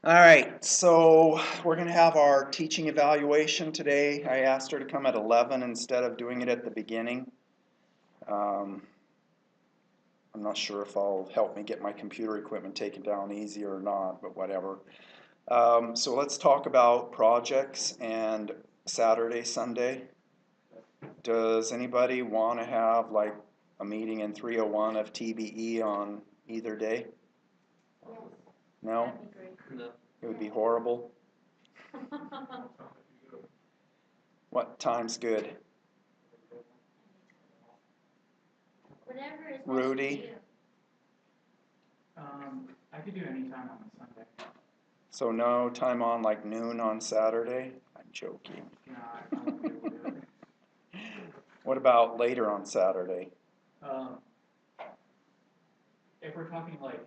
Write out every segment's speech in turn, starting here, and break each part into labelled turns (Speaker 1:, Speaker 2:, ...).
Speaker 1: All right, so we're going to have our teaching evaluation today. I asked her to come at 11 instead of doing it at the beginning. I'm not sure if I'll help me get my computer equipment taken down easy or not, but whatever. So let's talk about projects and Saturday, Sunday. Does anybody want to have like a meeting in 301 of TBE on either day?
Speaker 2: Yes.
Speaker 1: No?
Speaker 2: That'd be great.
Speaker 3: No.
Speaker 1: It would be horrible. What time's good?
Speaker 2: Whatever is best for
Speaker 1: Rudy?
Speaker 2: you.
Speaker 4: I could do any time on Sunday.
Speaker 1: So no time on like noon on Saturday? I'm joking.
Speaker 4: No, I won't be able to do it.
Speaker 1: What about later on Saturday?
Speaker 4: If we're talking like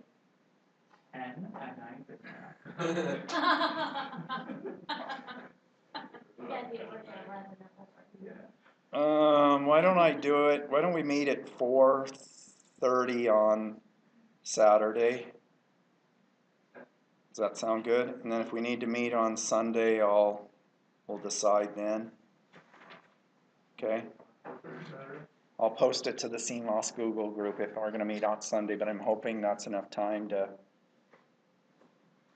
Speaker 4: 10 at night, then
Speaker 2: You gotta be at work at 11 at work.
Speaker 4: yeah.
Speaker 1: Why don't I do it? Why don't we meet at 4:30 on Saturday? Does that sound good? And then if we need to meet on Sunday, we'll decide then. Okay? I'll post it to the CMOS Google group if we're going to meet on Sunday, but I'm hoping that's enough time to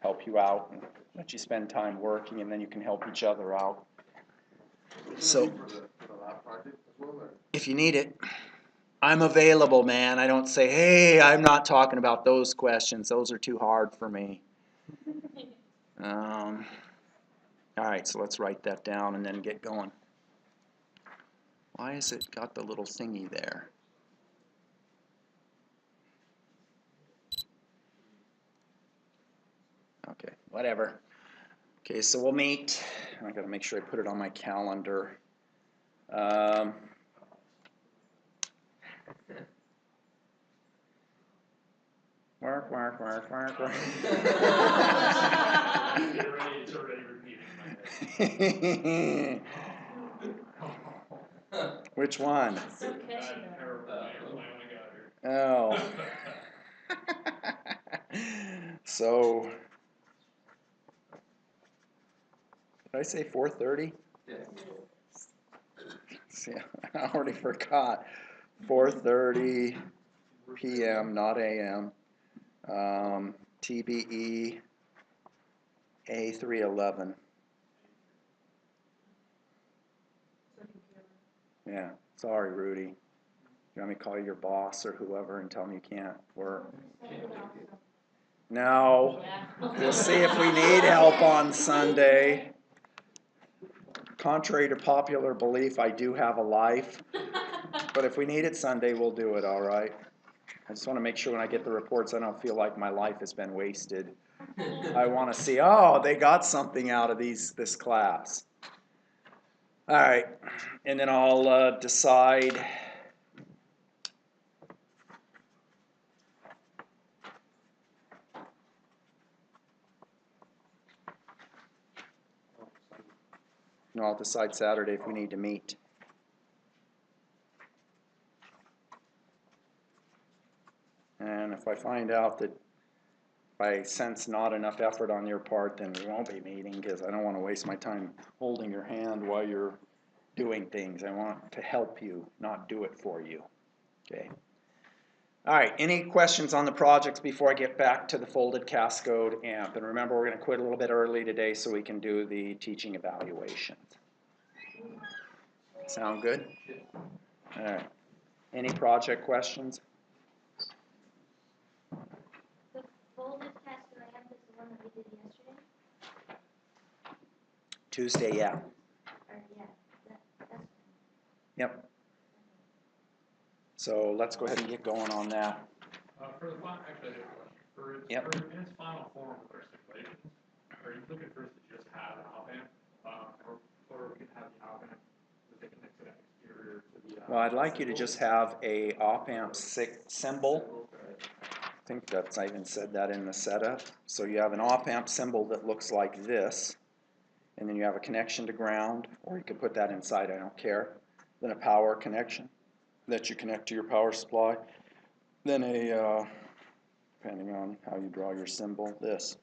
Speaker 1: help you out and let you spend time working, and then you can help each other out. So, if you need it, I'm available, man. I don't say, hey, I'm not talking about those questions. Those are too hard for me. All right, so let's write that down and then get going. Why has it got the little thingy there? Okay, whatever. Okay, so we'll meet. I gotta make sure I put it on my calendar. Work.
Speaker 4: It's already repeating.
Speaker 1: Which one?
Speaker 2: It's okay.
Speaker 1: Oh. So, did I say 4:30?
Speaker 3: Yeah.
Speaker 1: See, I already forgot. 4:30 p.m., not a.m. TBE ee420. Yeah, sorry, Rudy. You want me to call your boss or whoever and tell him you can't work? No. We'll see if we need help on Sunday. Contrary to popular belief, I do have a life. But if we need it Sunday, we'll do it, all right? I just want to make sure when I get the reports, I don't feel like my life has been wasted. I want to see, oh, they got something out of this class. All right, and then I'll decide. No, I'll decide Saturday if we need to meet. And if I find out that if I sense not enough effort on your part, then we won't be meeting because I don't want to waste my time holding your hand while you're doing things. I want to help you, not do it for you. Okay. All right, any questions on the projects before I get back to the folded Cascode amp? And remember, we're going to quit a little bit early today so we can do the teaching evaluations. Sound good? All right. Any project questions?
Speaker 2: The folded Cascode I have is the one that we did yesterday?
Speaker 1: Tuesday, yeah.
Speaker 2: Or, yeah, that's
Speaker 1: Yep. So let's go ahead and get going on that.
Speaker 4: For the final, actually, I have a question.
Speaker 1: Yep.
Speaker 4: In its final form with our simulations, are you looking for us to just have an op amp, or we can have the op amp with the connected exterior to the?
Speaker 1: Well, I'd like you to just have a op-amp symbol. I think I even said that in the setup. So you have an op-amp symbol that looks like this, and then you have a connection to ground, or you could put that inside, I don't care. Then a power connection that you connect to your power supply. Then a, depending on how you draw your symbol, this.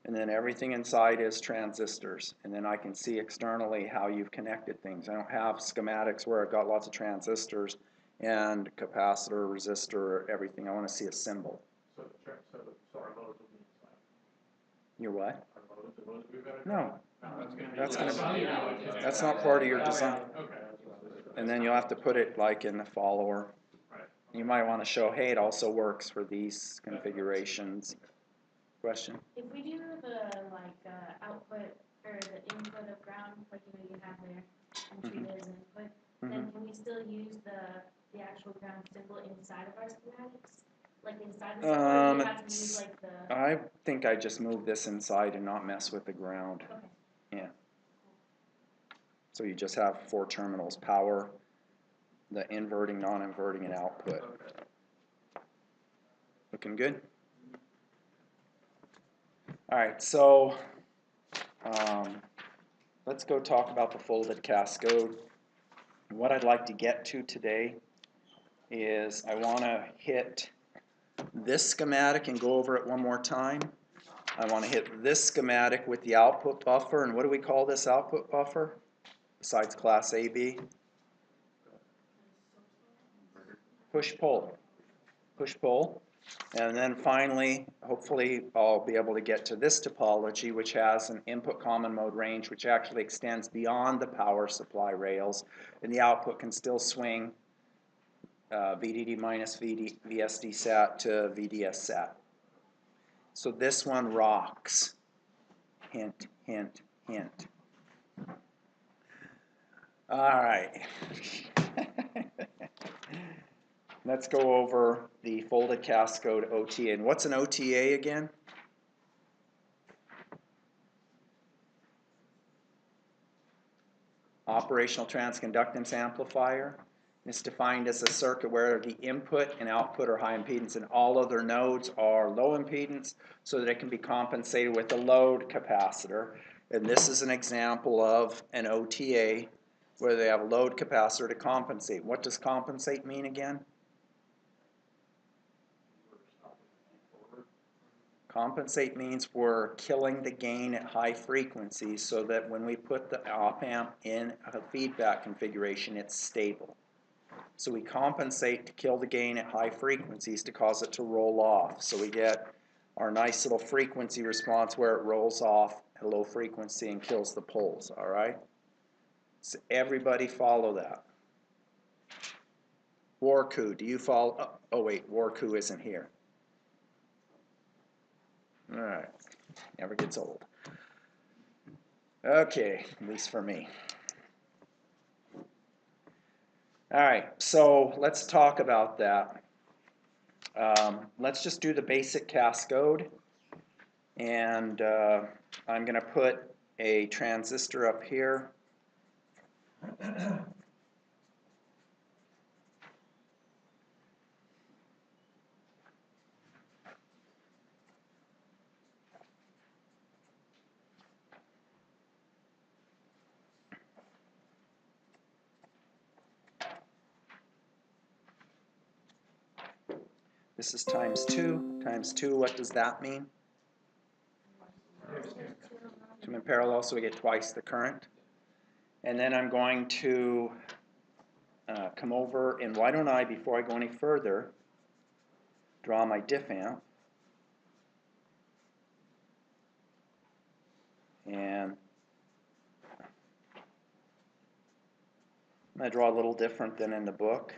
Speaker 1: And then everything inside is transistors. And then I can see externally how you've connected things. I don't have schematics where I've got lots of transistors and capacitor, resistor, everything. I want to see a symbol.
Speaker 4: So our loads will be inside.
Speaker 1: Your what?
Speaker 4: Our loads, the loads we've got to.
Speaker 1: No.
Speaker 4: That's gonna be.
Speaker 1: That's not part of your design.
Speaker 4: Okay.
Speaker 1: And then you'll have to put it like in the follower.
Speaker 4: Right.
Speaker 1: You might want to show, hey, it also works for these configurations. Question?
Speaker 2: If we do the output or the input of ground, like you have there, and treat it as an input, then can we still use the actual ground symbol inside of our schematics? Like inside the symbol, or do we have to use like the?
Speaker 1: I think I just move this inside and not mess with the ground.
Speaker 2: Okay.
Speaker 1: Yeah. So you just have 4 terminals: power, the inverting, non-inverting, and output. Looking good? All right, so let's go talk about the folded cascode. What I'd like to get to today is I want to hit this schematic and go over it one more time. I want to hit this schematic with the output buffer, and what do we call this output buffer besides class AB? Push-pull. Push-pull. And then finally, hopefully, I'll be able to get to this topology, which has an input common mode range, which actually extends beyond the power supply rails, and the output can still swing VDD minus VSD sat to VDS sat. So this one rocks. Hint, hint, hint. All right. Let's go over the folded cascode OTA. And what's an OTA again? Operational transconductance amplifier. It's defined as a circuit where the input and output are high impedance and all other nodes are low impedance, so that it can be compensated with a load capacitor. And this is an example of an OTA where they have a load capacitor to compensate. What does compensate mean again? Compensate means we're killing the gain at high frequencies so that when we put the op-amp in a feedback configuration, it's stable. So we compensate to kill the gain at high frequencies to cause it to roll off. So we get our nice little frequency response where it rolls off at a low frequency and kills the poles, all right? So everybody follow that. Warku, do you follow? Oh wait, Warku isn't here. All right, never gets old. Okay, at least for me. All right, so let's talk about that. Let's just do the basic cascode, and I'm going to put a transistor up here. This is times 2. Times 2, what does that mean? 2 in parallel, so we get twice the current. And then I'm going to come over, and why don't I, before I go any further, draw my diff amp. And I'm going to draw a little different than in the book.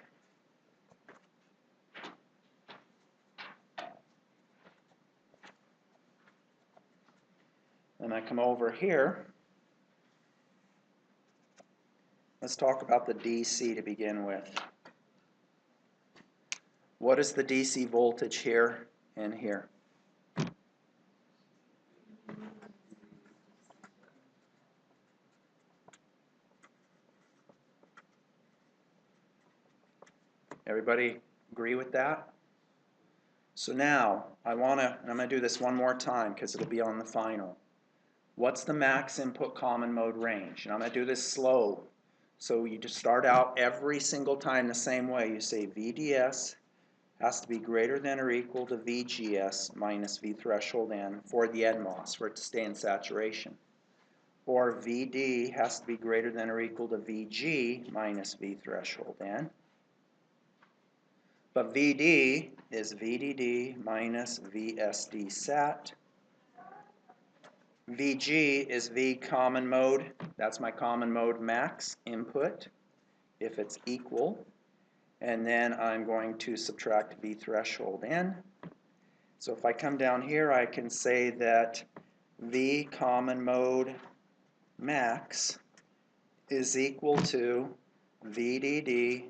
Speaker 1: Then I come over here. Let's talk about the DC to begin with. What is the DC voltage here and here? Everybody agree with that? So now, I'm going to do this one more time because it'll be on the final. What's the max input common mode range? And I'm going to do this slow. So you just start out every single time the same way. You say VDS has to be greater than or equal to VGS minus V threshold N for the NMOS, for it to stay in saturation. Or VD has to be greater than or equal to VG minus V threshold N. But VD is VDD minus VSD sat. VG is V common mode. That's my common mode max input if it's equal. And then I'm going to subtract V threshold N. So if I come down here, I can say that V common mode max is equal to VDD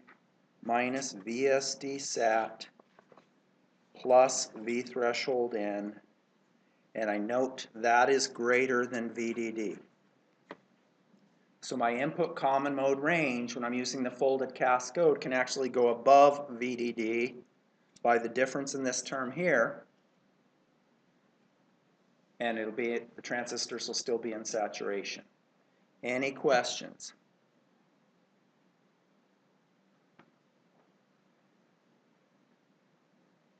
Speaker 1: minus VSD sat plus V threshold N, and I note that is greater than VDD. So my input common mode range, when I'm using the folded cascode, can actually go above VDD by the difference in this term here, and it'll be, the transistors will still be in saturation. Any questions?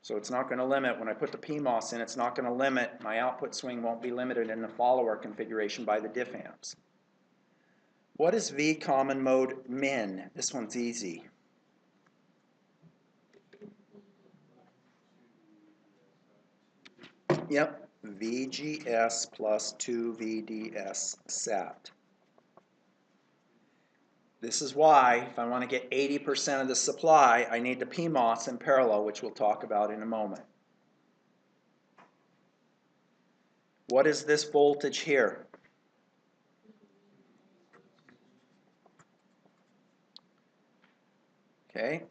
Speaker 1: So it's not going to limit, when I put the PMOS in, it's not going to limit, my output swing won't be limited in the follower configuration by the diff amps. What is V common mode min? This one's easy. Yep, VGS plus 2VDS sat. This is why, if I want to get 80% of the supply, I need the PMOS in parallel, which we'll talk about in a moment. What is this voltage here? Okay.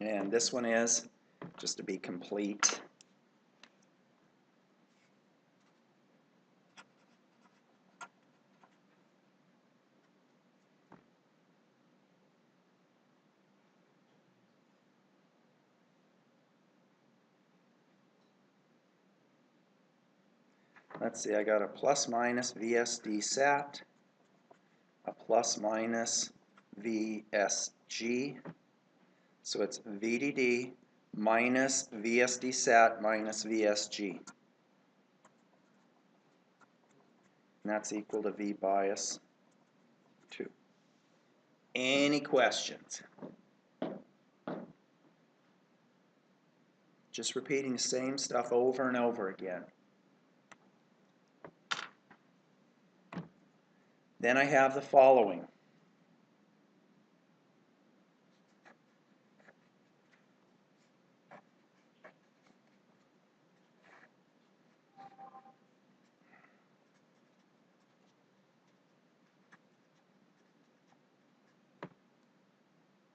Speaker 1: And this one is, just to be complete, let's see, I got a plus minus VSD sat, a plus minus VSG, so it's VDD minus VSD sat minus VSG. And that's equal to V bias 2. Any questions? Just repeating the same stuff over and over again. Then I have the following.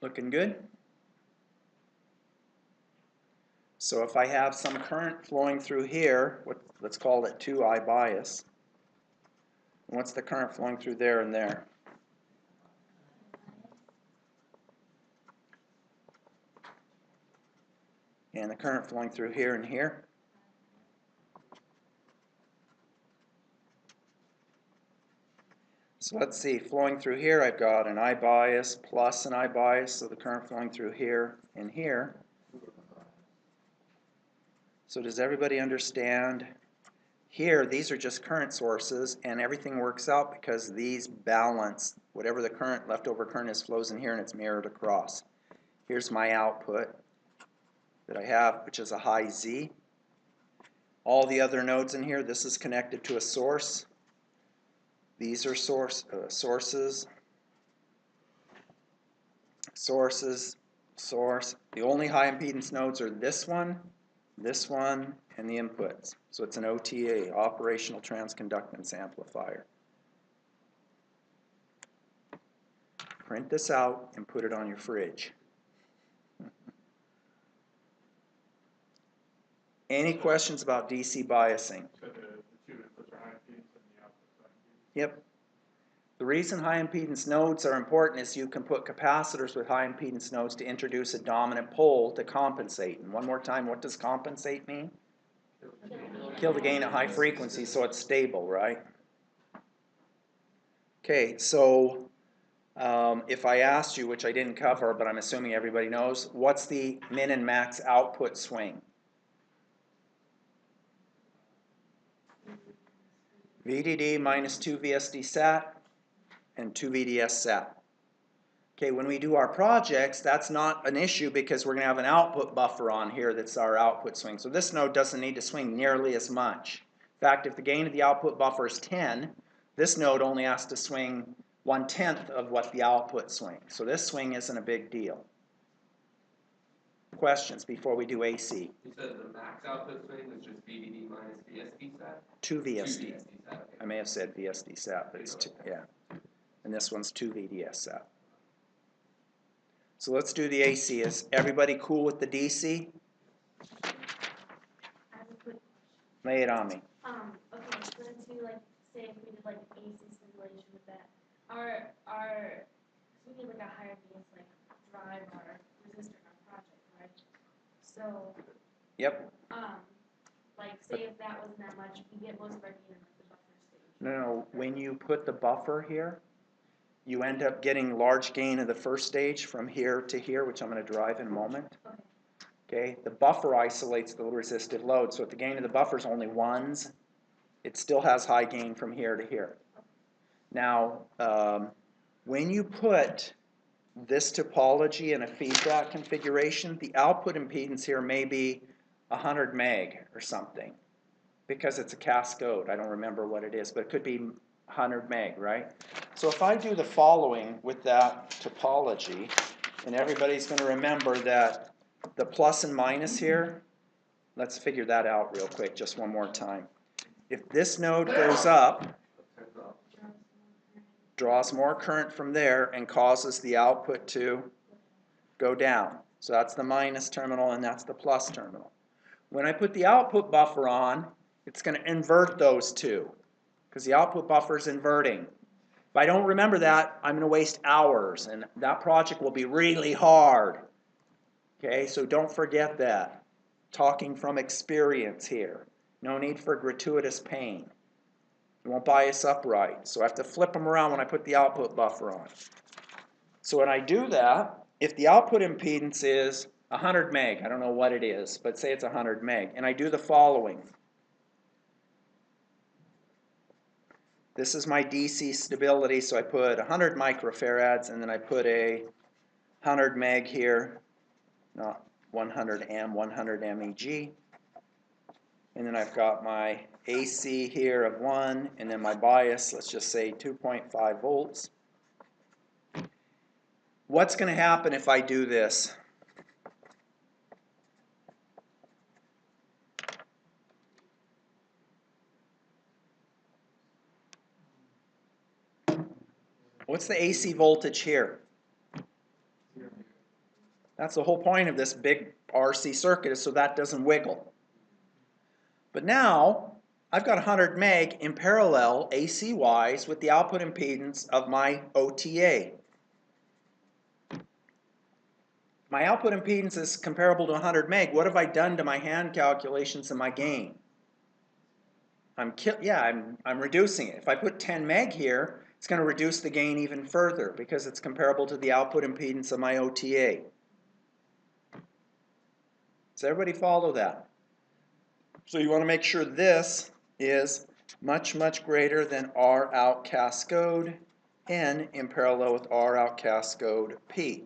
Speaker 1: Looking good? So if I have some current flowing through here, let's call it 2I bias. What's the current flowing through there and there? And the current flowing through here and here? So let's see, flowing through here I've got an I bias plus an I bias, so the current flowing through here and here. So does everybody understand? Here, these are just current sources, and everything works out because these balance. Whatever the current, leftover current is, flows in here and it's mirrored across. Here's my output that I have, which is a high Z. All the other nodes in here, this is connected to a source. These are sources, source. The only high impedance nodes are this one, and the inputs. So it's an OTA, operational transconductance amplifier. Print this out and put it on your fridge. Any questions about DC biasing?
Speaker 4: So the two inputs are high impedance and the outputs are high impedance.
Speaker 1: Yep. The reason high impedance nodes are important is you can put capacitors with high impedance nodes to introduce a dominant pole to compensate. And one more time, what does compensate mean? Kill the gain at high frequency so it's stable, right? Okay, so If I asked you, which I didn't cover, but I'm assuming everybody knows, what's the min and max output swing? VDD minus 2 VSD sat and 2 VDS sat. Okay, when we do our projects, that's not an issue because we're going to have an output buffer on here that's our output swing. So this node doesn't need to swing nearly as much. In fact, if the gain of the output buffer is 10, this node only has to swing 1/10 of what the output swings. So this swing isn't a big deal. Questions before we do AC?
Speaker 3: You said the max output swing is just VDD minus VSD sat?
Speaker 1: 2
Speaker 3: Two
Speaker 1: VSD.
Speaker 3: VSD sat, okay.
Speaker 1: I may have said VSD sat, but it's 2, yeah. And this one's 2 VDS sat. So let's do the AC. Is everybody cool with the DC?
Speaker 2: I have a quick
Speaker 1: Lay it on me.
Speaker 2: okay, so to like, say if we did like an AC simulation with that, our, so we need like a higher gain to like drive our resistor in our project, right? So,
Speaker 1: Yep.
Speaker 2: like say if that wasn't that much, we get most of our gain in like the buffer stage.
Speaker 1: No, when you put the buffer here, you end up getting large gain of the first stage from here to here, which I'm going to drive in a moment.
Speaker 2: Okay.
Speaker 1: Okay, the buffer isolates the resistive load, so if the gain of the buffer is only ones, it still has high gain from here to here. Now, when you put this topology in a feedback configuration, the output impedance here may be 100 meg or something, because it's a cascode. I don't remember what it is, but it could be 100 meg, right? So if I do the following with that topology, and everybody's going to remember that the plus and minus here, let's figure that out real quick, just one more time. If this node goes up, draws more current from there and causes the output to go down. So that's the minus terminal and that's the plus terminal. When I put the output buffer on, it's going to invert those two because the output buffer is inverting. If I don't remember that, I'm going to waste hours and that project will be really hard. Okay, so don't forget that. Talking from experience here. No need for gratuitous pain. It won't bias up right. So I have to flip them around when I put the output buffer on. So when I do that, if the output impedance is 100 meg, I don't know what it is, but say it's 100 meg, and I do the following. This is my DC stability, so I put 100 microfarads, and then I put a 100 meg here, not 100 M, 100 MEG. And then I've got my AC here of 1, and then my bias, let's just say 2.5 volts. What's going to happen if I do this? What's the AC voltage here? That's the whole point of this big RC circuit, is so that doesn't wiggle. But now, I've got 100 meg in parallel, AC-wise, with the output impedance of my OTA. My output impedance is comparable to 100 meg. What have I done to my hand calculations and my gain? I'm reducing it. If I put 10 meg here, it's going to reduce the gain even further because it's comparable to the output impedance of my OTA. Does everybody follow that? So you want to make sure this is much, much greater than R out cascode N in parallel with R out cascode P.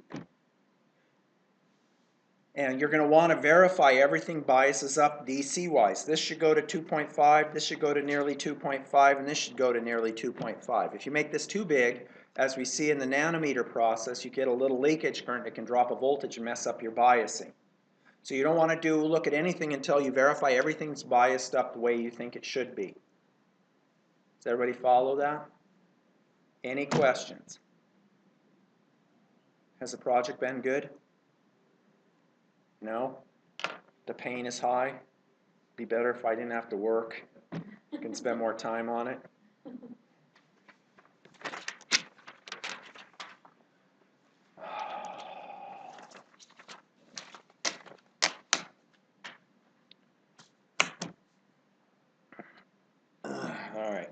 Speaker 1: And you're going to want to verify everything biases up DC-wise. This should go to 2.5, this should go to nearly 2.5, and this should go to nearly 2.5. If you make this too big, as we see in the nanometer process, you get a little leakage current that can drop a voltage and mess up your biasing. So you don't want to look at anything until you verify everything's biased up the way you think it should be. Does everybody follow that? Any questions? Has the project been good? No? The pain is high? Be better if I didn't have to work. I can spend more time on it. All right.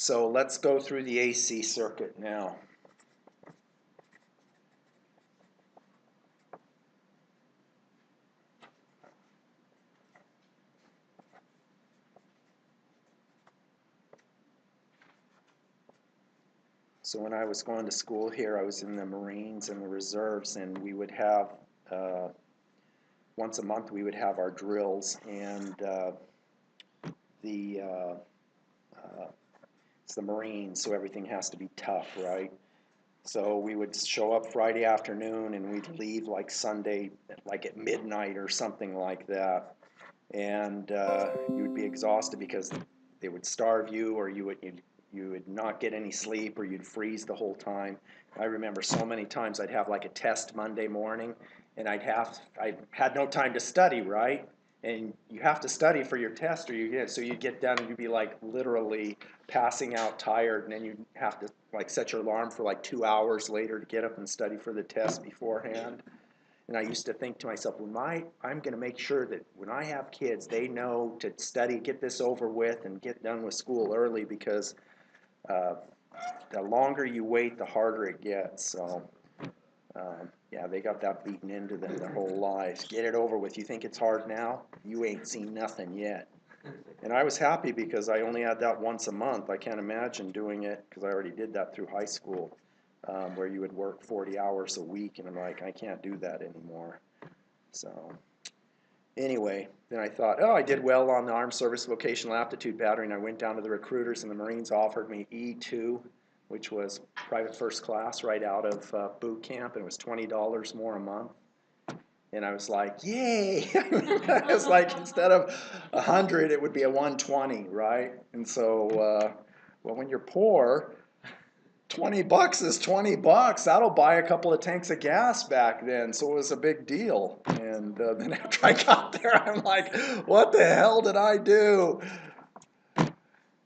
Speaker 1: So let's go through the AC circuit now. So when I was going to school here, I was in the Marines and the Reserves, and we would have, once a month, we would have our drills, and it's the Marines, so everything has to be tough, right? So we would show up Friday afternoon, and we'd leave like Sunday, like at midnight or something like that. And you would be exhausted because they would starve you, or you would not get any sleep, or you'd freeze the whole time. I remember so many times I'd have like a test Monday morning, and I had no time to study, right? And you have to study for your test, or so you'd get done and you'd be like literally passing out tired, and then you'd have to like set your alarm for like 2 hours later to get up and study for the test beforehand. And I used to think to myself, I'm going to make sure that when I have kids, they know to study, get this over with, and get done with school early, because the longer you wait, the harder it gets. So, yeah, they got that beaten into them their whole lives. Get it over with. You think it's hard now? You ain't seen nothing yet. And I was happy because I only had that once a month. I can't imagine doing it, because I already did that through high school. Where you would work 40 hours a week, and I'm like, I can't do that anymore. So anyway, then I thought, oh, I did well on the Armed Service Vocational Aptitude Battery, and I went down to the recruiters, and the Marines offered me E2, which was private first class right out of boot camp, and it was $20 more a month. And I was like, yay! It was like, instead of 100, it would be a 120, right? And so, well, when you're poor, $20 is $20. That'll buy a couple of tanks of gas back then, so it was a big deal. And then after I got there, I'm like, what the hell did I do?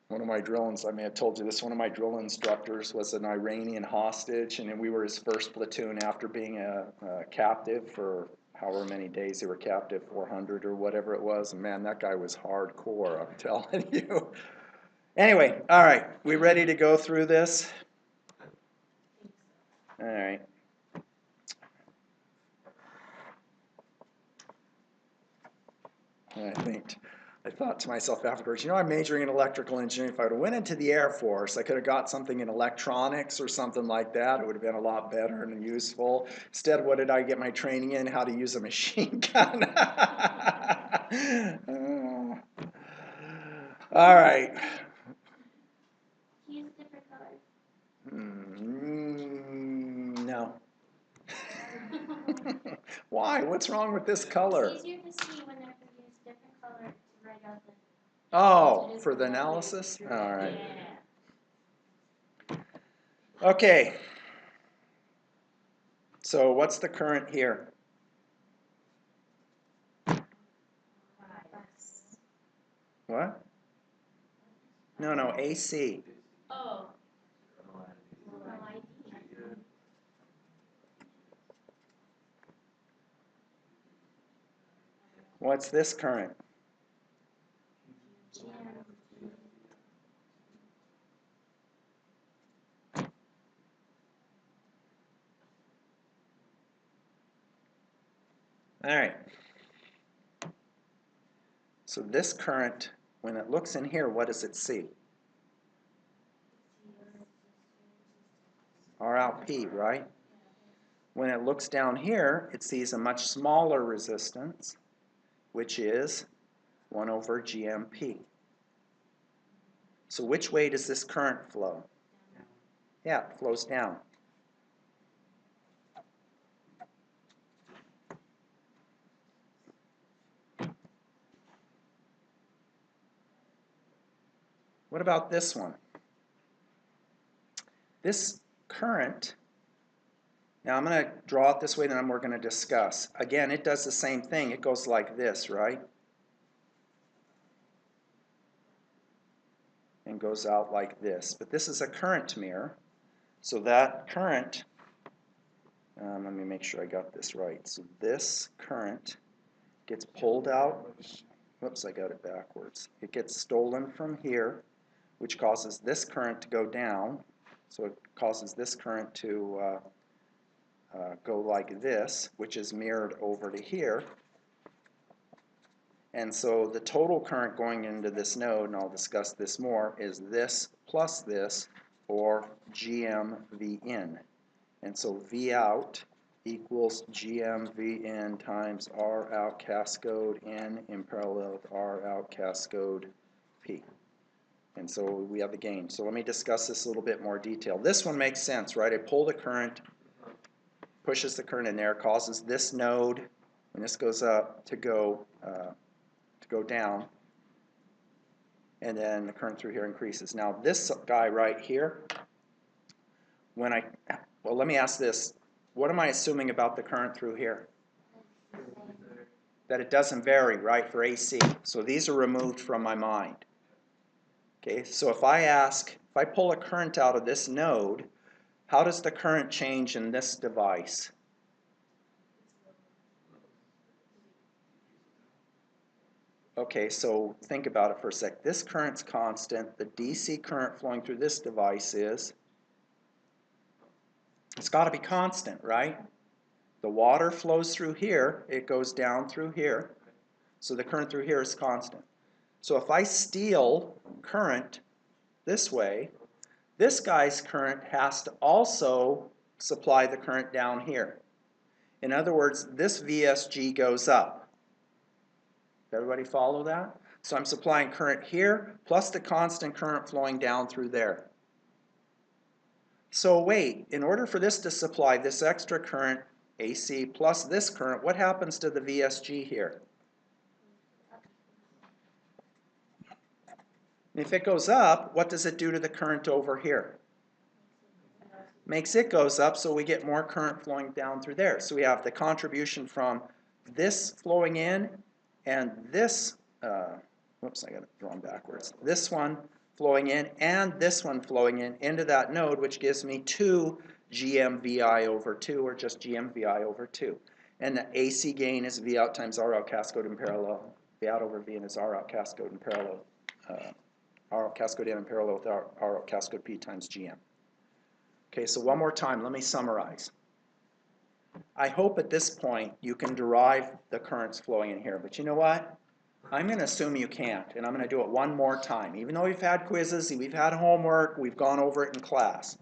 Speaker 1: One of my I may have told you this, one of my drill instructors was an Iranian hostage, and we were his first platoon after being a captive for however many days they were captive, 400 or whatever it was. And man, that guy was hardcore, I'm telling you. Anyway, all right, we ready to go through this? All right. I thought to myself afterwards, I'm majoring in electrical engineering. If I would have went into the Air Force, I could have got something in electronics or something like that. It would have been a lot better and useful. Instead, what did I get my training in? How to use a machine gun. All right.
Speaker 2: Use different colors.
Speaker 1: No. Why? What's wrong with this color?
Speaker 2: It's easier to see when there's different color to write out the.
Speaker 1: Oh, for the analysis? All right.
Speaker 2: Yeah.
Speaker 1: Okay. So what's the current here? What? No, AC.
Speaker 2: Oh.
Speaker 1: What's this current? All right. So this current, when it looks in here, what does it see? R out P, right? When it looks down here, it sees a much smaller resistance, which is 1 over GMP. So which way does this current flow? Yeah, it flows down. What about this one? This current, now I'm going to draw it this way, then we're going to discuss. Again, it does the same thing. It goes like this, right? And goes out like this. But this is a current mirror. So that current, let me make sure I got this right. So this current gets pulled out. Whoops, I got it backwards. It gets stolen from here, which causes this current to go down. So it causes this current to go like this, which is mirrored over to here. And so the total current going into this node, and I'll discuss this more, is this plus this, or GM V in. And so V out equals GM V in times R out cascode in parallel with R out cascode P. And so we have the gain. So let me discuss this a little bit more detail. This one makes sense, right? I pull the current, pushes the current in there, causes this node, when this goes up, to go down, and then the current through here increases. Now this guy right here, well, let me ask this. What am I assuming about the current through here? That it doesn't vary, right, for AC. So these are removed from my mind. Okay, so if I pull a current out of this node, how does the current change in this device? Okay, so think about it for a sec. This current's constant. The DC current flowing through this device it's got to be constant, right? The water flows through here, it goes down through here, so the current through here is constant. So if I steal current this way, this guy's current has to also supply the current down here. In other words, this VSG goes up. Everybody follow that? So I'm supplying current here plus the constant current flowing down through there. So wait, in order for this to supply this extra current AC plus this current, what happens to the VSG here? If it goes up, what does it do to the current over here? Makes it goes up, so we get more current flowing down through there. So we have the contribution from this flowing in and this, whoops, I got it drawn backwards. This one flowing in and this one flowing in into that node, which gives me 2 GMVI over 2, or just GMVI over 2. And the AC gain is V out times R out cascode in parallel. V out over V in is R out cascode in parallel. R out cascode in parallel with R out cascode P times GM. Okay, so one more time, let me summarize. I hope at this point you can derive the currents flowing in here, but you know what? I'm going to assume you can't, and I'm going to do it one more time. Even though we've had quizzes, we've had homework, we've gone over it in class.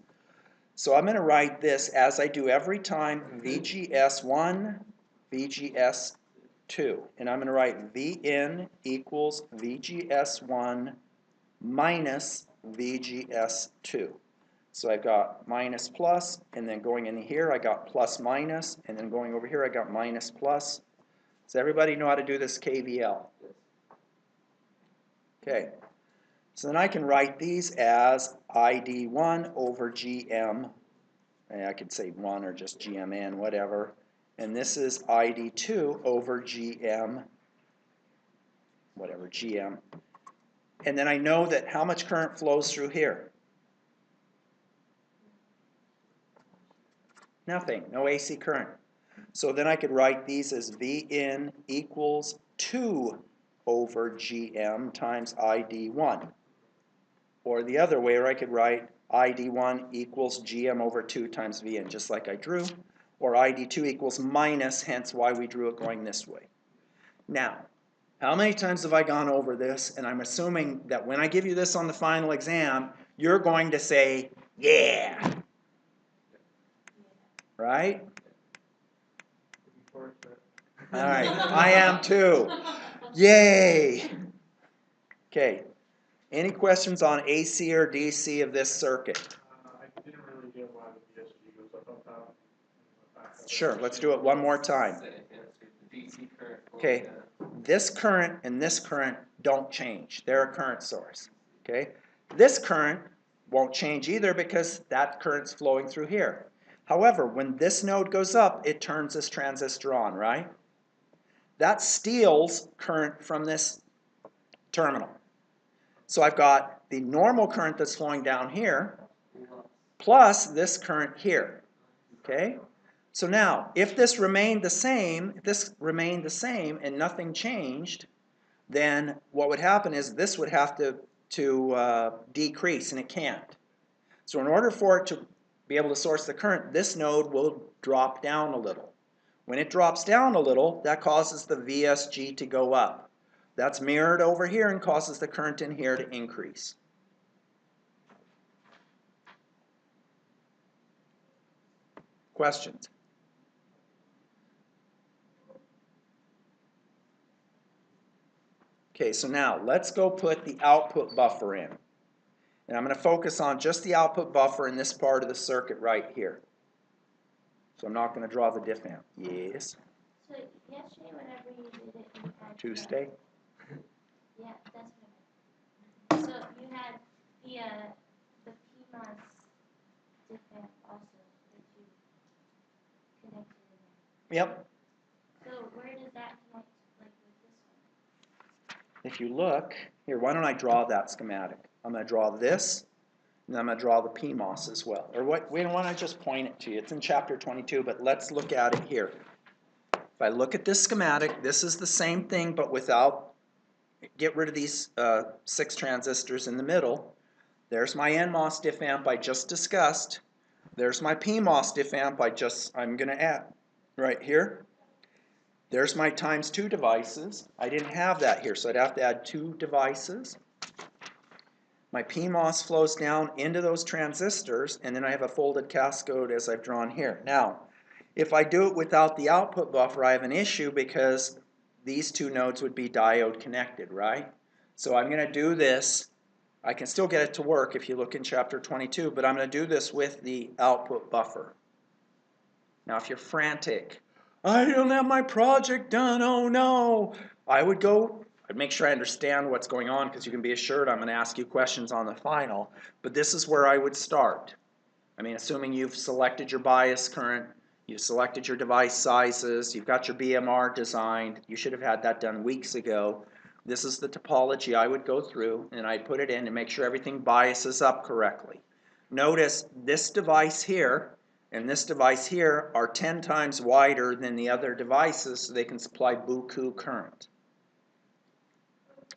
Speaker 1: So I'm going to write this as I do every time, VGS1, VGS2. And I'm going to write V in equals VGS1 minus VGS2. So I've got minus plus, and then going in here I got plus minus, and then going over here I got minus plus. Does everybody know how to do this KVL? Okay. So then I can write these as ID1 over GM, and I could say 1 or just GMN, whatever. And this is ID2 over GM, whatever, GM. And then I know that how much current flows through here? Nothing, no AC current. So then I could write these as V in equals 2 over GM times ID1. Or the other way, or I could write ID1 equals GM over 2 times V in, just like I drew. Or ID2 equals minus, hence why we drew it going this way. Now, how many times have I gone over this? And I'm assuming that when I give you this on the final exam, you're going to say, yeah. Right? All right, I am too. Yay! Okay, any questions on AC or DC of this circuit?
Speaker 4: I didn't really get why the VSG goes up that.
Speaker 1: Sure, let's do it one more time. Okay, this current and this current don't change. They're a current source. Okay, this current won't change either because that current's flowing through here. However, when this node goes up, it turns this transistor on, right? That steals current from this terminal. So I've got the normal current that's flowing down here plus this current here. Okay? So now, if this remained the same, and nothing changed, then what would happen is this would have to decrease, and it can't. So in order for it to be able to source the current, this node will drop down a little. When it drops down a little, that causes the VSG to go up. That's mirrored over here and causes the current in here to increase. Questions? Okay, so now let's go put the output buffer in. And I'm going to focus on just the output buffer in this part of the circuit right here. So I'm not going to draw the diff amp. Yes.
Speaker 2: So yesterday, whenever you did it, you had
Speaker 1: Tuesday.
Speaker 2: Yeah, that's what I meant. So you had the PMOS diff amp also that you connected in there.
Speaker 1: Yep.
Speaker 2: So where does that connect, like with this one?
Speaker 1: If you look, here, why don't I draw that schematic? I'm going to draw this, and I'm going to draw the PMOS as well. Or what? Why don't I just point it to you? It's in chapter 22, but let's look at it here. If I look at this schematic, this is the same thing, but without, get rid of these 6 transistors in the middle. There's my NMOS diff amp I just discussed. There's my PMOS diff amp I'm going to add right here. There's my times 2 devices. I didn't have that here, so I'd have to add 2 devices. My PMOS flows down into those transistors, and then I have a folded cascode as I've drawn here. Now, if I do it without the output buffer, I have an issue because these 2 nodes would be diode connected, right? So I'm going to do this. I can still get it to work if you look in chapter 22, but I'm going to do this with the output buffer. Now, if you're frantic, I don't have my project done, oh no, I'd make sure I understand what's going on, because you can be assured I'm going to ask you questions on the final, but this is where I would start. I mean, assuming you've selected your bias current, you've selected your device sizes, you've got your BMR designed, you should have had that done weeks ago. This is the topology I would go through, and I'd put it in and make sure everything biases up correctly. Notice this device here and this device here are 10 times wider than the other devices, so they can supply buku current.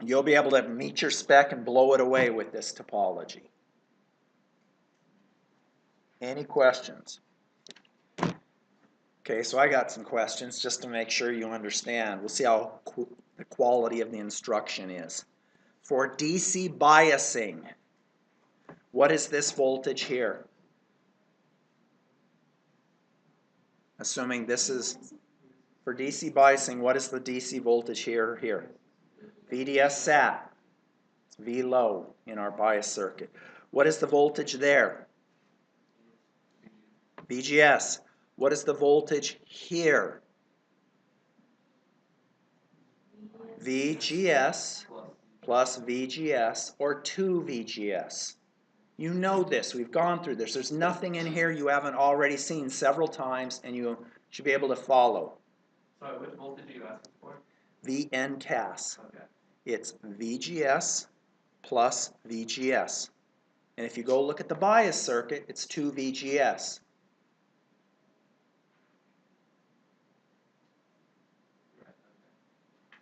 Speaker 1: You'll be able to meet your spec and blow it away with this topology. Any questions? Okay, so I got some questions just to make sure you understand. We'll see how the quality of the instruction is. For DC biasing, what is this voltage here? Assuming this is, for DC biasing, what is the DC voltage here? VDS sat. It's V low in our bias circuit. What is the voltage there? VGS. What is the voltage here? VGS plus VGS, or 2 VGS. You know this. We've gone through this. There's nothing in here you haven't already seen several times, and you should be able to follow.
Speaker 3: Sorry, which voltage are you asking for?
Speaker 1: VNCAS.
Speaker 3: Okay.
Speaker 1: It's VGS plus VGS. And if you go look at the bias circuit, it's 2 VGS.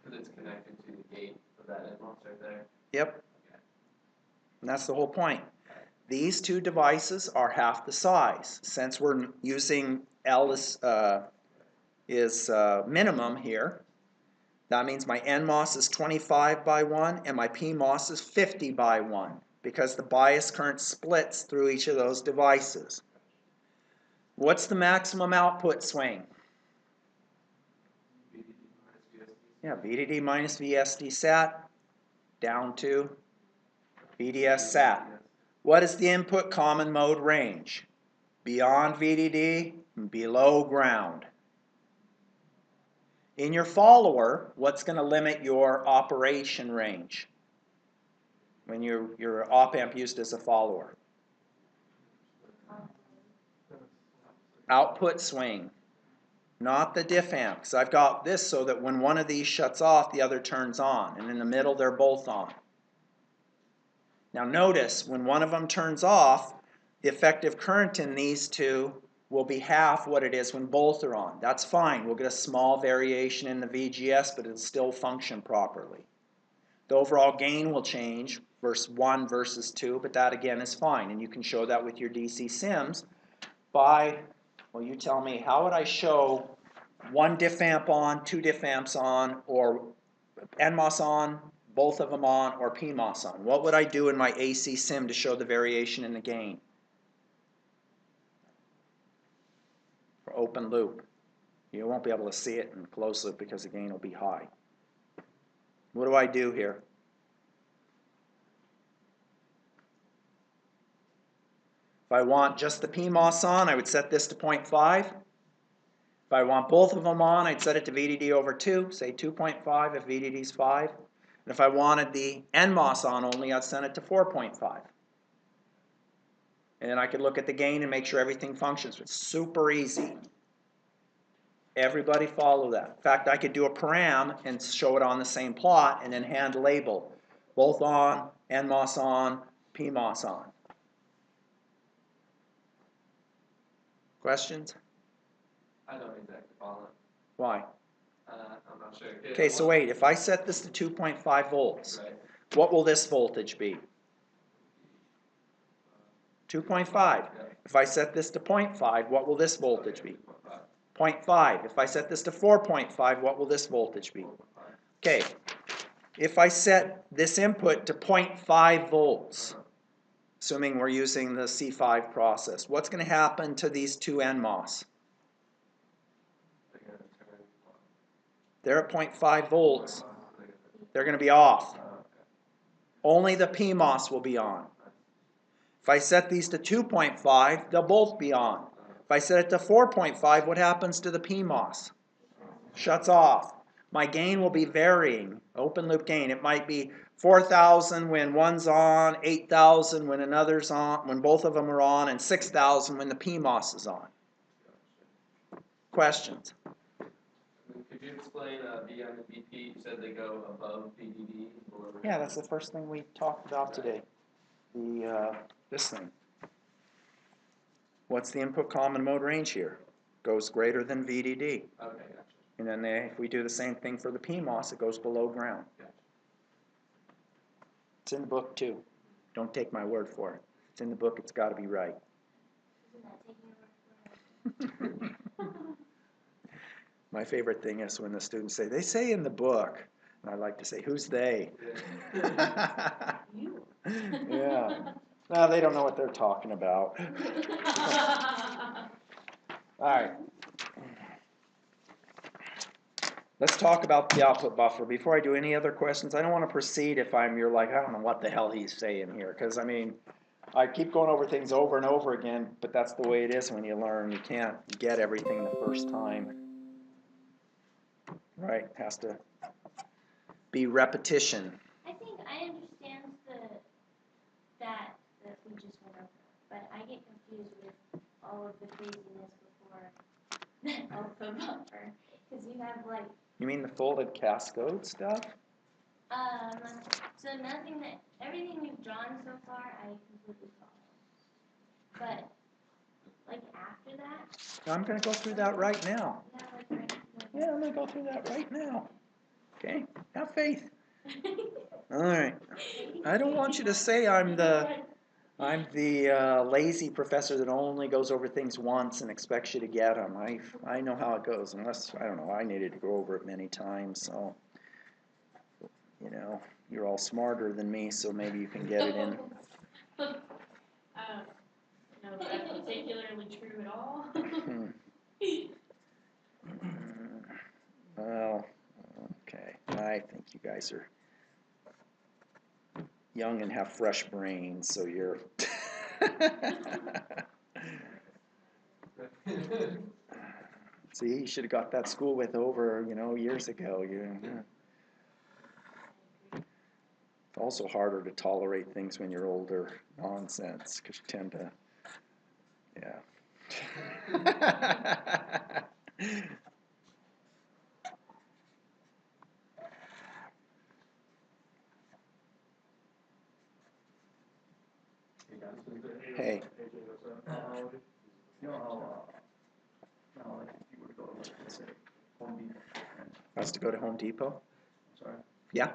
Speaker 3: Because it's connected to the gate of that NMOS right there.
Speaker 1: Yep.
Speaker 3: Okay.
Speaker 1: And that's the whole point. These 2 devices are half the size. Since we're using L is minimum here, that means my NMOS is 25 by 1 and my PMOS is 50 by 1, because the bias current splits through each of those devices. What's the maximum output swing? Yeah, VDD minus VSD sat down to VDS sat. What is the input common mode range? Beyond VDD, below ground. In your follower, what's going to limit your operation range when your op-amp used as a follower? Output swing, not the diff amp, because I've got this so that when one of these shuts off, the other turns on, and in the middle they're both on. Now notice, when one of them turns off, the effective current in these 2 will be half what it is when both are on. That's fine. We'll get a small variation in the VGS, but it'll still function properly. The overall gain will change, versus 1 versus 2, but that again is fine. And you can show that with your DC sims by, well, you tell me, how would I show 1 diff amp on, 2 diff amps on, or NMOS on, both of them on, or PMOS on? What would I do in my AC sim to show the variation in the gain? For open loop. You won't be able to see it in closed loop because the gain will be high. What do I do here? If I want just the PMOS on, I would set this to 0.5. If I want both of them on, I'd set it to VDD over 2, say 2.5 if VDD is 5. And if I wanted the NMOS on only, I'd set it to 4.5. And then I could look at the gain and make sure everything functions. It's super easy. Everybody follow that. In fact, I could do a param and show it on the same plot and then hand label. Both on, NMOS on, PMOS on. Questions?
Speaker 3: I don't exactly follow.
Speaker 1: Why?
Speaker 3: I'm not sure.
Speaker 1: Okay, so wait, if I set this to 2.5 volts,
Speaker 3: Right.
Speaker 1: what will this voltage be? 2.5.
Speaker 3: Yeah.
Speaker 1: If I set this to 0.5, what will this voltage be? 0.5. If I set this to 4.5, what will this voltage be? Okay, if I set this input to 0.5 volts, assuming we're using the C5 process, what's going to happen to these two NMOS? They're at 0.5 volts. They're going to be off. Only the PMOS will be on. If I set these to 2.5, they'll both be on. If I set it to 4.5, what happens to the PMOS? Shuts off. My gain will be varying, open loop gain. It might be 4,000 when one's on, 8,000 when another's on, when both of them are on, and 6,000 when the PMOS is on. Questions?
Speaker 3: Could you explain VM and VP? You said they go above VDD? Or...
Speaker 1: Yeah, that's the first thing we talked about today. This thing. What's the input common mode range here? Goes greater than VDD.
Speaker 3: Okay, gotcha.
Speaker 1: And then if we do the same thing for the PMOS, it goes below ground.
Speaker 3: Gotcha.
Speaker 1: It's in the book too. Don't take my word for it. It's in the book, it's got to be right.
Speaker 2: Isn't that taking your word for it?
Speaker 1: My favorite thing is when the students say, they say in the book. And I like to say, who's they?
Speaker 2: You.
Speaker 1: Yeah. No, they don't know what they're talking about. All right. Let's talk about the output buffer. Before I do any other questions, I don't want to proceed if you're like, I don't know what the hell he's saying here. Because, I mean, I keep going over things over and over again, but that's the way it is when you learn. You can't get everything the first time. Right? It has to be repetition.
Speaker 2: I think I understand that we just went over, but I get confused with all of the craziness before the output buffer, because you have like.
Speaker 1: You mean the folded cascode stuff?
Speaker 2: So everything you've drawn so far, I completely follow. But like after that.
Speaker 1: I'm going to go through that right now.
Speaker 2: Yeah, like right.
Speaker 1: Yeah, I'm going to go through that right now. Okay? Have faith. All right. I don't want you to say I'm the lazy professor that only goes over things once and expects you to get them. I know how it goes, unless, I don't know, I needed to go over it many times, so, you know, you're all smarter than me, so maybe you can get it in.
Speaker 2: No, that's particularly true at all.
Speaker 1: Well, okay, I think you guys are young and have fresh brains, so you're... See, you should have got that school with over, years ago. It's also harder to tolerate things when you're older. Nonsense, because you tend to, yeah. Hey. Has to go to Home Depot?
Speaker 5: Sorry.
Speaker 1: Yeah.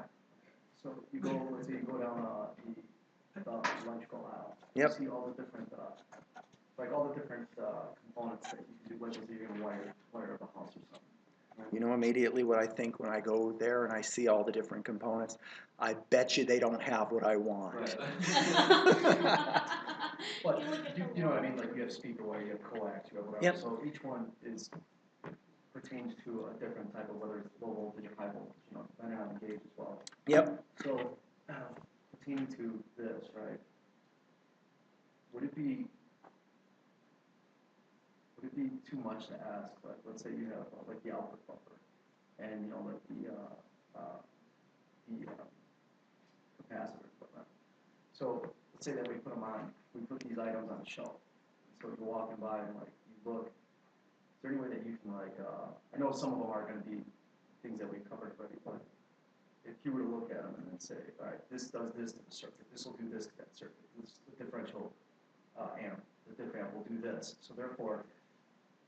Speaker 5: So you go, let's say you go down the electrical aisle.
Speaker 1: Yep.
Speaker 5: You see all the different, all the different components that you can do, let's say you're gonna wire up a house or something.
Speaker 1: You know immediately what I think when I go there and I see all the different components? I bet you they don't have what I want.
Speaker 3: Right.
Speaker 5: But
Speaker 2: You look at the
Speaker 5: you know what I
Speaker 2: wall.
Speaker 5: mean, like you have speaker wire, you have coax, you have whatever.
Speaker 1: Yep.
Speaker 5: So each one pertains to a different type of, whether it's low voltage or high voltage, you know, depending on the gauge as well.
Speaker 1: Yep.
Speaker 5: So, pertaining to this, right, would it be too much to ask, like, let's say you have, like, the output buffer, and, you know, like, the capacitor equipment. So, let's say that we put these items on the shelf, so you're walking by and, like, you look, is there any way that you can, like, I know some of them are gonna be things that we've covered already, but if you were to look at them and then say, all right, this does this to the circuit, this will do this to that circuit, this the differential amp, the diff amp will do this. So therefore,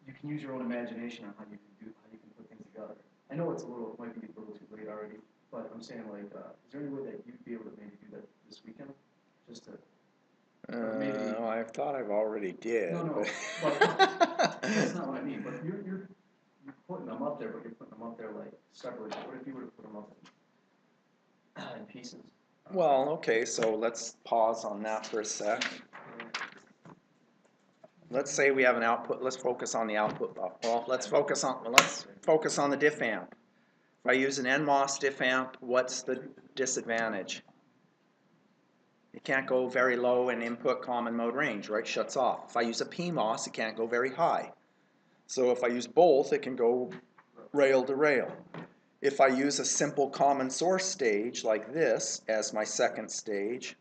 Speaker 5: you can use your own imagination on how you can put things together. I know it might be a little too late already, but I'm saying, like, is there any way that you'd be able to maybe do that this weekend, just to?
Speaker 1: I thought I've already did.
Speaker 5: No, but that's not what I mean. But you're putting them up there, but you're putting them up there like separately. What if you were to put them up in pieces?
Speaker 1: Well, okay, so let's pause on that for a sec. Let's say we have an output. Let's focus on the output buffer. Well, let's focus on the diff amp. If I use an NMOS diff amp, what's the disadvantage? It can't go very low in input common mode range, right? Shuts off. If I use a PMOS, it can't go very high. So if I use both, it can go rail to rail. If I use a simple common source stage like this as my second stage,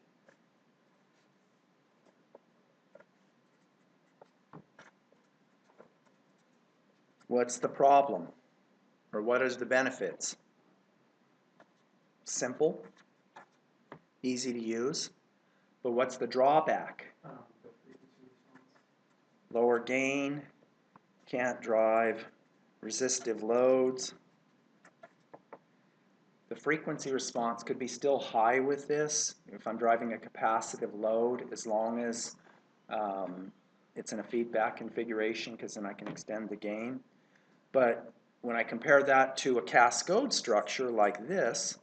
Speaker 1: what's the problem? Or what is the benefits? Simple, easy to use, but what's the drawback? Lower gain, can't drive resistive loads. The frequency response could be still high with this if I'm driving a capacitive load, as long as it's in a feedback configuration, because then I can extend the gain. But when I compare that to a cascode structure like this,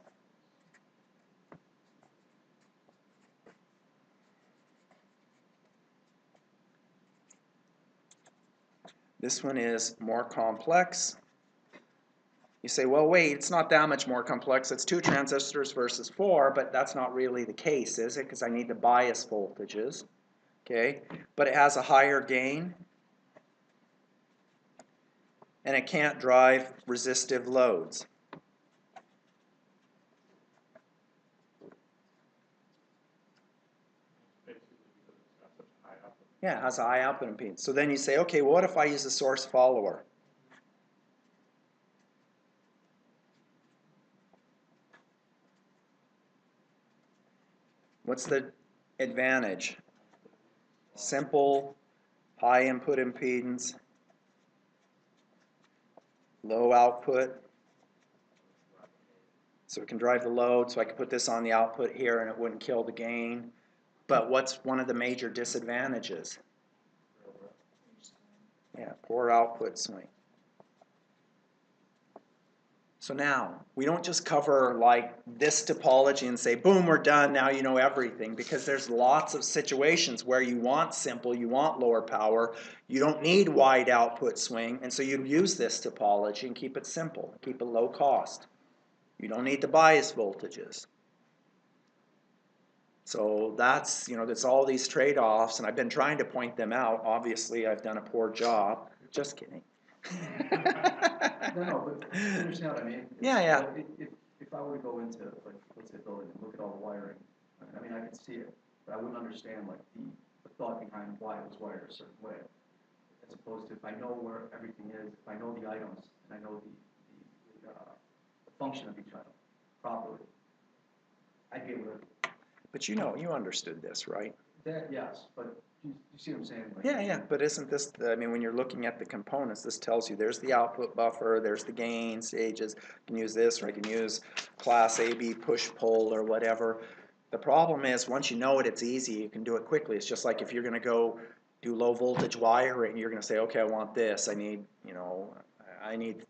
Speaker 1: this one is more complex. You say, well, wait, it's not that much more complex. It's 2 transistors versus 4, but that's not really the case, is it? Because I need the bias voltages, okay? But it has a higher gain, and it can't drive resistive loads. Yeah, it has a high output impedance. So then you say, okay, well, what if I use a source follower? What's the advantage? Simple, high input impedance, low output. So it can drive the load, so I can put this on the output here and it wouldn't kill the gain. But what's one of the major disadvantages? Yeah, poor output swing. So now, we don't just cover like this topology and say, boom, we're done, now you know everything, because there's lots of situations where you want simple, you want lower power, you don't need wide output swing, and so you use this topology and keep it simple, keep it low cost. You don't need the bias voltages. So that's, you know, that's all these trade-offs, and I've been trying to point them out. Obviously, I've done a poor job. Just kidding.
Speaker 5: No, but you understand what I mean?
Speaker 1: Yeah.
Speaker 5: Like, if I were to go into, like, let's say, a building and look at all the wiring, I mean, I could see it, but I wouldn't understand, like, the thought behind why it was wired a certain way. As opposed to if I know where everything is, if I know the items, and I know the function of each item properly, I'd be able to.
Speaker 1: But you know, you understood this, right?
Speaker 5: That, yes, but You see what I'm saying? Like,
Speaker 1: Yeah, but isn't this, I mean, when you're looking at the components, this tells you there's the output buffer, there's the gain stages, I can use this, or I can use class A, B, push-pull, or whatever. The problem is, once you know it, it's easy, you can do it quickly. It's just like if you're gonna go do low voltage wiring, you're gonna say, okay, I want this, I need, you know, I need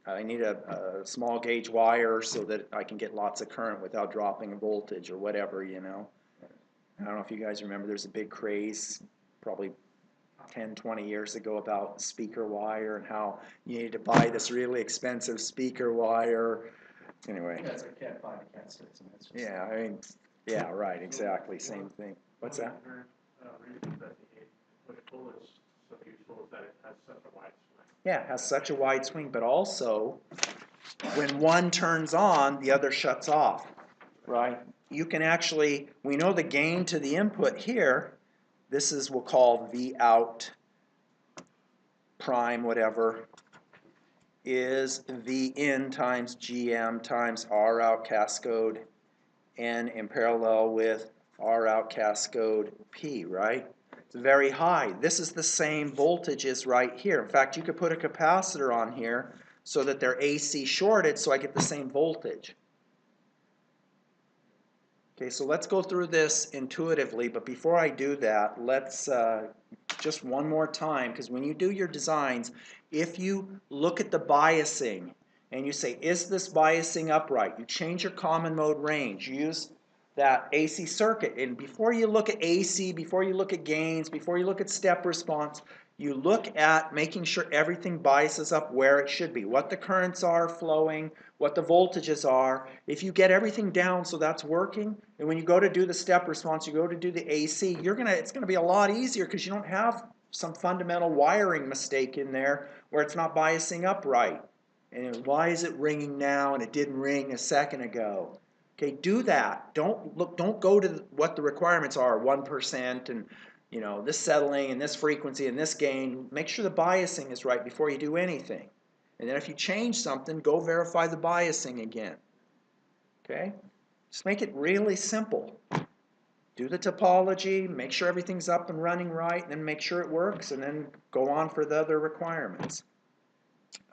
Speaker 1: I need a small gauge wire so that I can get lots of current without dropping voltage or whatever, you know. I don't know if you guys remember, there's a big craze probably 10, 20 years ago about speaker wire and how you need to buy this really expensive speaker wire. Anyway,
Speaker 5: yeah, it's like Cat 5 to Cat 6, and that's just.
Speaker 1: yeah, I mean, yeah, right, exactly, same thing. What's that?
Speaker 4: Reasons that the push-pull is so useful is that it has such a wide swing.
Speaker 1: Yeah, it has such a wide swing, but also when one turns on, the other shuts off, right? You can actually, we know the gain to the input here, this is, we'll call V out prime whatever, is V in times GM times R out cascode N in parallel with R out cascode P, right? It's very high. This is the same voltage as right here. In fact, you could put a capacitor on here so that they're AC shorted so I get the same voltage. Okay, so let's go through this intuitively, but before I do that, let's just one more time, because when you do your designs, if you look at the biasing and you say, is this biasing upright? You change your common mode range. You use that AC circuit, and before you look at AC, before you look at gains, before you look at step response, you look at making sure everything biases up where it should be, what the currents are flowing, what the voltages are. If you get everything down so that's working, and when you go to do the step response, you go to do the AC, it's gonna be a lot easier because you don't have some fundamental wiring mistake in there where it's not biasing up right. And why is it ringing now and it didn't ring a second ago? Okay, do that. Don't go to what the requirements are, 1% and you know, this settling and this frequency and this gain. Make sure the biasing is right before you do anything. And then if you change something, go verify the biasing again. Okay? Just make it really simple. Do the topology, make sure everything's up and running right, and then make sure it works, and then go on for the other requirements.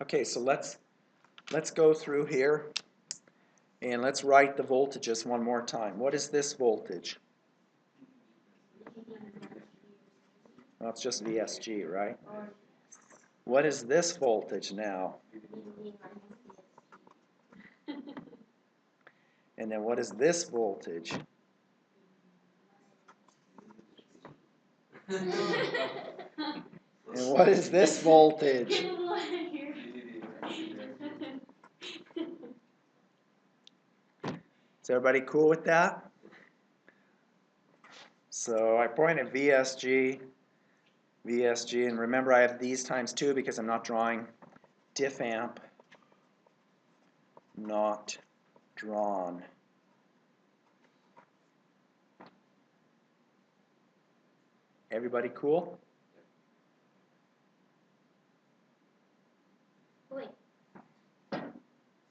Speaker 1: Okay, so let's go through here, and let's write the voltages one more time. What is this voltage? Well, it's just VSG, right? What is this voltage now? And then what is this voltage? And what is this voltage? Is everybody cool with that? So I point at VSG, and remember I have these times 2 because I'm not drawing diff amp, not drawn. Everybody cool?
Speaker 2: Wait. So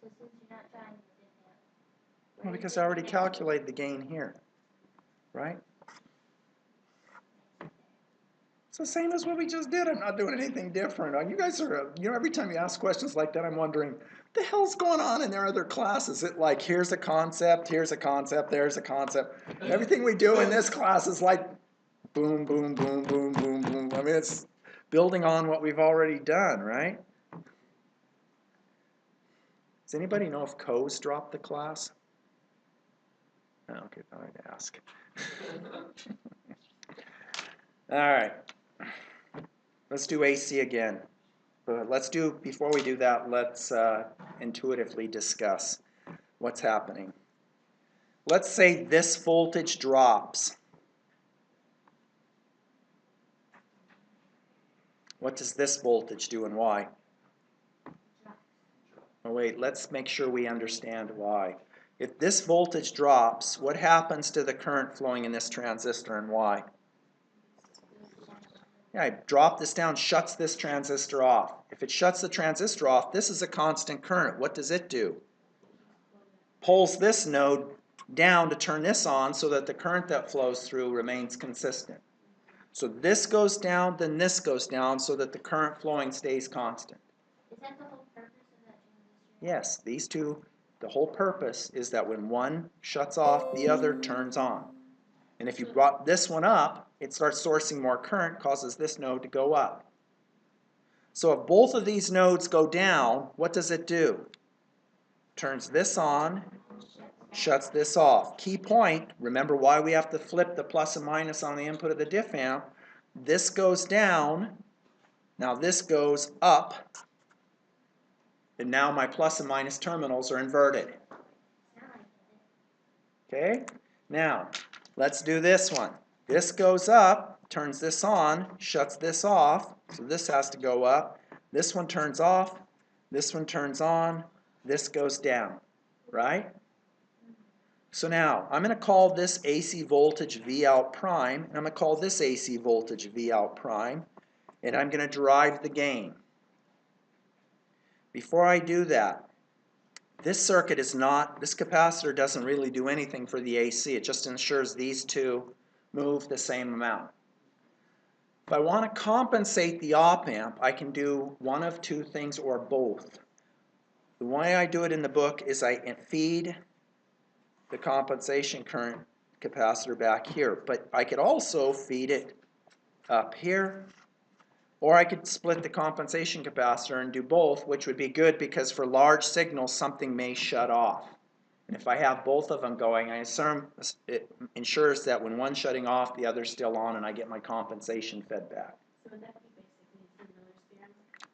Speaker 2: since you're not trying to do that.
Speaker 1: Well, because I already calculated the gain here, right? It's the same as what we just did. I'm not doing anything different. You guys are, you know, every time you ask questions like that, I'm wondering, what the hell's going on in their other classes? Is it like, here's a concept, there's a concept. Everything we do in this class is like, boom, boom, boom, boom, boom, boom. I mean, it's building on what we've already done, right? Does anybody know if Coase dropped the class? Oh, okay, thought I'd ask. All right. Let's do AC again. But before we do that, let's intuitively discuss what's happening. Let's say this voltage drops. What does this voltage do and why? Oh wait, let's make sure we understand why. If this voltage drops, what happens to the current flowing in this transistor and why? Yeah, I drop this down, shuts this transistor off. If it shuts the transistor off, this is a constant current. What does it do? Pulls this node down to turn this on so that the current that flows through remains consistent. So this goes down, then this goes down, so that the current flowing stays constant.
Speaker 2: Is that the whole purpose of that transistor?
Speaker 1: Yes, these two, the whole purpose is that when one shuts off, the other turns on. And if you brought this one up, it starts sourcing more current, causes this node to go up. So if both of these nodes go down, what does it do? Turns this on, shuts this off. Key point, remember why we have to flip the plus and minus on the input of the diff amp. This goes down, now this goes up, and now my plus and minus terminals are inverted. Okay? Now, let's do this one. This goes up, turns this on, shuts this off, so this has to go up. This one turns off, this one turns on, this goes down, right? So now, I'm going to call this AC voltage V out prime, and I'm going to call this AC voltage V out prime, and I'm going to derive the gain. Before I do that, this circuit is not, this capacitor doesn't really do anything for the AC. It just ensures these two move the same amount. If I want to compensate the op amp, I can do one of two things or both. The way I do it in the book is I feed the compensation current capacitor back here, but I could also feed it up here, or I could split the compensation capacitor and do both, which would be good because for large signals something may shut off. And if I have both of them going, I assume it ensures that when one's shutting off, the other's still on, and I get my compensation fed back.
Speaker 2: So would that be basically Miller's theorem?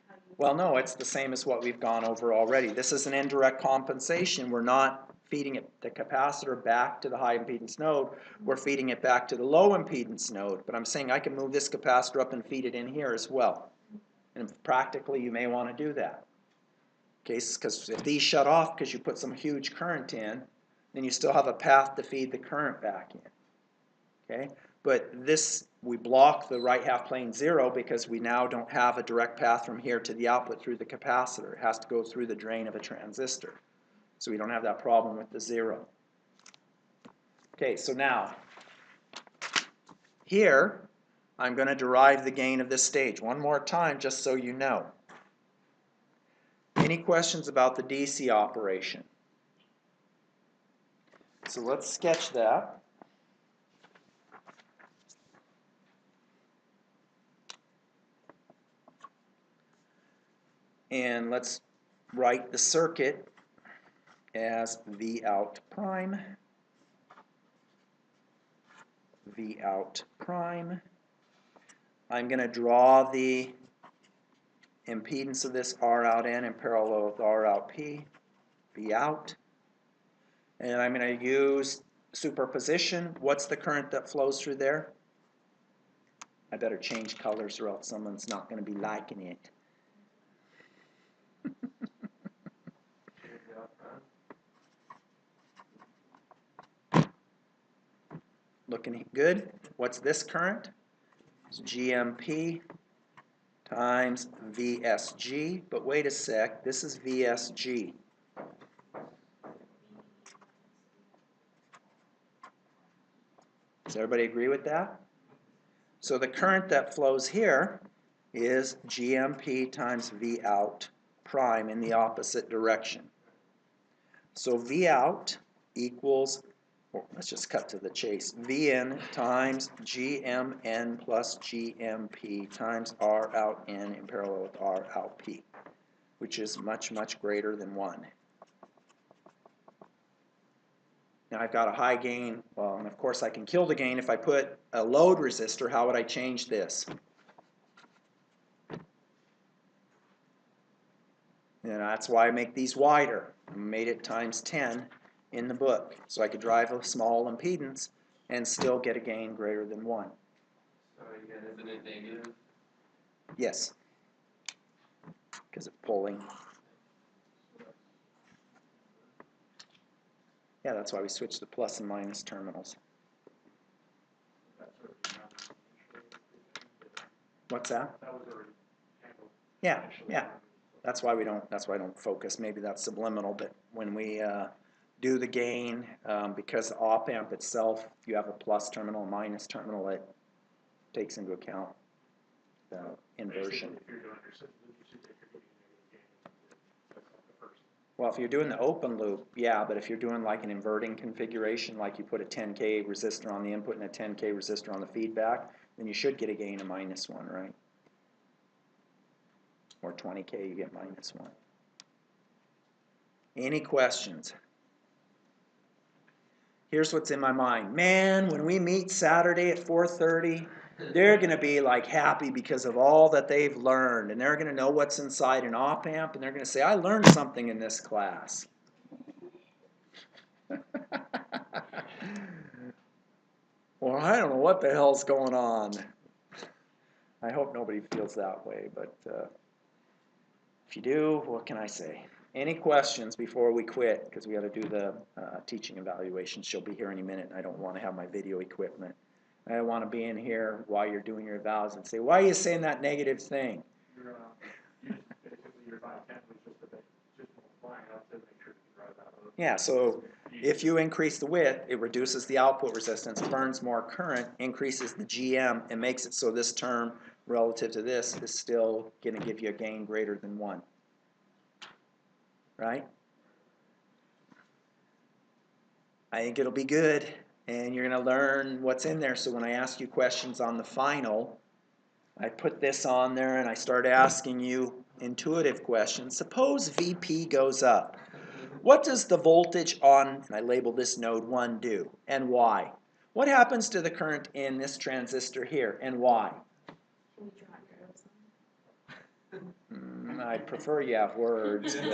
Speaker 2: How you
Speaker 1: Well, no, it's the same as what we've gone over already. This is an indirect compensation. We're not feeding it, the capacitor back to the high impedance node. We're feeding it back to the low impedance node. But I'm saying I can move this capacitor up and feed it in here as well. And practically, you may want to do that. Okay, because if these shut off because you put some huge current in, then you still have a path to feed the current back in. Okay, but this, we block the right half plane 0 because we now don't have a direct path from here to the output through the capacitor. It has to go through the drain of a transistor. So we don't have that problem with the 0. Okay, so now, here, I'm going to derive the gain of this stage. One more time, just so you know. Any questions about the DC operation? So let's sketch that. And let's write the circuit as V out prime, V out prime. I'm going to draw the impedance of this R out N in parallel with R out P, V out. And I'm going to use superposition. What's the current that flows through there? I better change colors or else someone's not going to be liking it. Looking good. What's this current? It's GMP times VSG. But wait a sec, this is VSG. Does everybody agree with that? So the current that flows here is GMP times V out prime in the opposite direction. So V out equals, well, let's just cut to the chase, Vn times GMN plus GMP times R out N in parallel with R out P, which is much, much greater than 1. Now I've got a high gain, well, and of course I can kill the gain if I put a load resistor. How would I change this? And that's why I make these wider. I made it times 10 in the book, so I could drive a small impedance and still get a gain greater than 1.
Speaker 3: So again, isn't it negative?
Speaker 1: Yes, because it's pulling. Yeah, that's why we switched the plus and minus terminals. What's that?
Speaker 4: That was already handled.
Speaker 1: Yeah. That's why I don't focus. Maybe that's subliminal, but when we do the gain, because the op amp itself, you have a plus terminal, a minus terminal, takes into account the inversion.
Speaker 4: Basically, if you're doing your system, you should take your negative gain. That's like the first.
Speaker 1: Well, if you're doing the open loop, yeah, but if you're doing like an inverting configuration, like you put a 10K resistor on the input and a 10K resistor on the feedback, then you should get a gain of -1, right? Or 20K, you get -1. Any questions? Here's what's in my mind. Man, when we meet Saturday at 4:30, they're going to be like happy because of all that they've learned, and they're going to know what's inside an op amp, and they're going to say, I learned something in this class. Well, I don't know what the hell's going on. I hope nobody feels that way, but if you do, what can I say? Any questions before we quit? Because we got to do the teaching evaluation. She'll be here any minute, and I don't want to have my video equipment. I don't want to be in here while you're doing your evals and say, why are you saying that negative thing?
Speaker 4: Your, basically your bi-10 was just a bit, just multiplying out to make sure you drive out of it.
Speaker 1: Yeah, so if you increase the width, it reduces the output resistance, burns more current, increases the GM, and makes it so this term relative to this is still going to give you a gain greater than 1. Right? I think it'll be good, and you're going to learn what's in there. So when I ask you questions on the final, I put this on there and I start asking you intuitive questions. Suppose VP goes up. What does the voltage on, and I label this node 1, do, and why? What happens to the current in this transistor here, and why?
Speaker 2: Can we draw arrows?
Speaker 1: I'd prefer you have words, but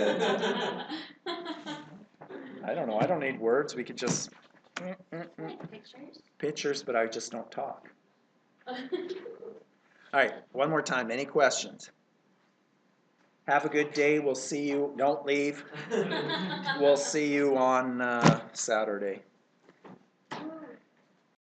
Speaker 1: I don't know. I don't need words. We could just
Speaker 2: Like pictures?
Speaker 1: pictures, but I just don't talk. All right, one more time. Any questions? Have a good day. We'll see you. Don't leave. We'll see you on Saturday.